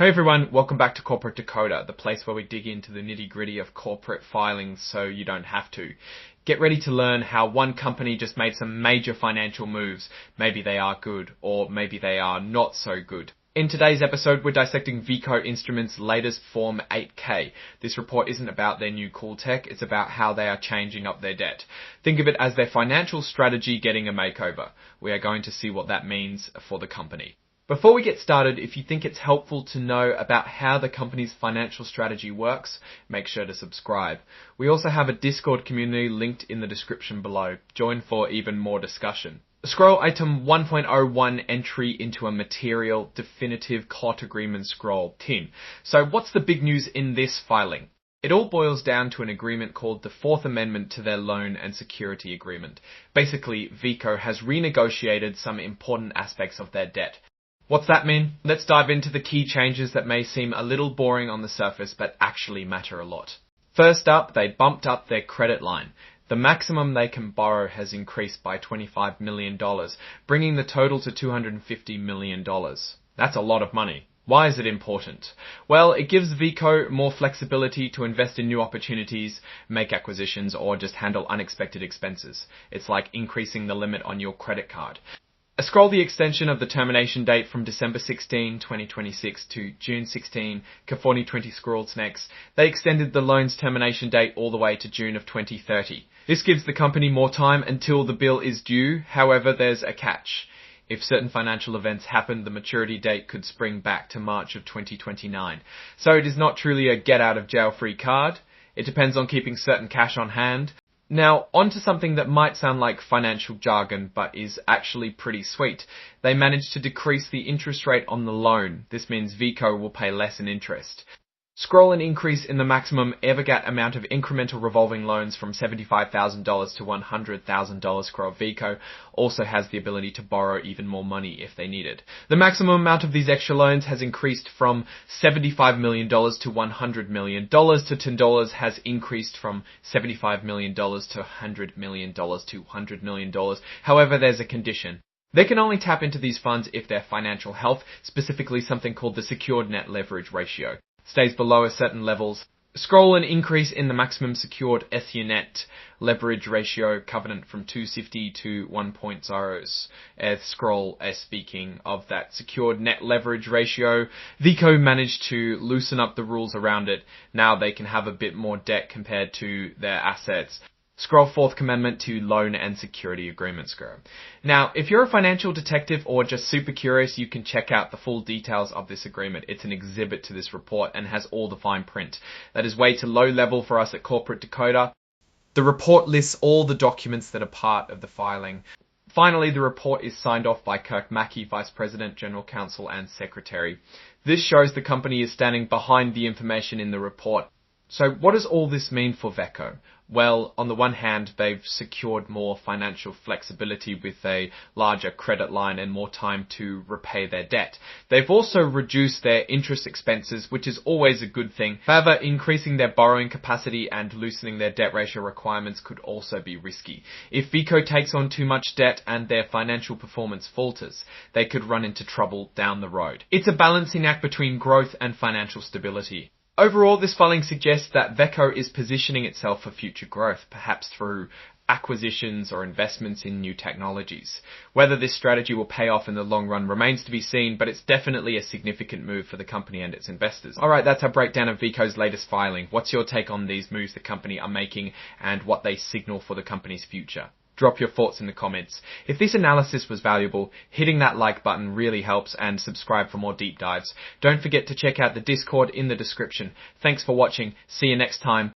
Hey everyone, welcome back to Corporate Decoder, the place where we dig into the nitty-gritty of corporate filings so you don't have to. Get ready to learn how one company just made some major financial moves. Maybe they are good, or maybe they are not so good. In today's episode, we're dissecting Veeco Instruments' latest Form 8K. This report isn't about their new cool tech, it's about how they are changing up their debt. Think of it as their financial strategy getting a makeover. We are going to see what that means for the company. Before we get started, if you think it's helpful to know about how the company's financial strategy works, make sure to subscribe. We also have a Discord community linked in the description below. Join for even more discussion. Scroll item 1.01 entry into a material definitive clot agreement scroll 10. So what's the big news in this filing? It all boils down to an agreement called the Fourth Amendment to their Loan and Security Agreement. Basically, Veeco has renegotiated some important aspects of their debt. What's that mean? Let's dive into the key changes that may seem a little boring on the surface but actually matter a lot. First up, they bumped up their credit line. The maximum they can borrow has increased by $25 million, bringing the total to $250 million. That's a lot of money. Why is it important? Well, it gives Veeco more flexibility to invest in new opportunities, make acquisitions, or just handle unexpected expenses. It's like increasing the limit on your credit card. Scroll the extension of the termination date from December 16, 2026 to June 16, 2020 scrolls next. They extended the loan's termination date all the way to June of 2030. This gives the company more time until the bill is due. However, there's a catch. If certain financial events happen, the maturity date could spring back to March of 2029. So it is not truly a get-out-of-jail-free card. It depends on keeping certain cash on hand. Now, on to something that might sound like financial jargon, but is actually pretty sweet. They managed to decrease the interest rate on the loan. This means Veeco will pay less in interest. Scroll an increase in the maximum ever get amount of incremental revolving loans from $75,000 to $100,000. Scroll Veeco also has the ability to borrow even more money if they need it. The maximum amount of these extra loans has increased from $75 million to $100 million. To $10 has increased from $75 million to $100 million to $100 million. However, there's a condition. They can only tap into these funds if their financial health, specifically something called the secured net leverage ratio, stays below a certain levels. Scroll an increase in the maximum secured net leverage ratio covenant from 250 to 1.0. Scroll speaking of that secured net leverage ratio, Veeco managed to loosen up the rules around it. Now they can have a bit more debt compared to their assets. Scroll Fourth Amendment to Loan and Security Agreement scroll. Now, if you're a financial detective or just super curious, you can check out the full details of this agreement. It's an exhibit to this report and has all the fine print. That is way too low level for us at Corporate Decoder. The report lists all the documents that are part of the filing. Finally, the report is signed off by Kirk Mackey, Vice President, General Counsel and Secretary. This shows the company is standing behind the information in the report. So what does all this mean for Veeco? Well, on the one hand, they've secured more financial flexibility with a larger credit line and more time to repay their debt. They've also reduced their interest expenses, which is always a good thing. However, increasing their borrowing capacity and loosening their debt ratio requirements could also be risky. If Veeco takes on too much debt and their financial performance falters, they could run into trouble down the road. It's a balancing act between growth and financial stability. Overall, this filing suggests that Veeco is positioning itself for future growth, perhaps through acquisitions or investments in new technologies. Whether this strategy will pay off in the long run remains to be seen, but it's definitely a significant move for the company and its investors. Alright, that's our breakdown of Veeco's latest filing. What's your take on these moves the company are making and what they signal for the company's future? Drop your thoughts in the comments. If this analysis was valuable, hitting that like button really helps, and subscribe for more deep dives. Don't forget to check out the Discord in the description. Thanks for watching. See you next time.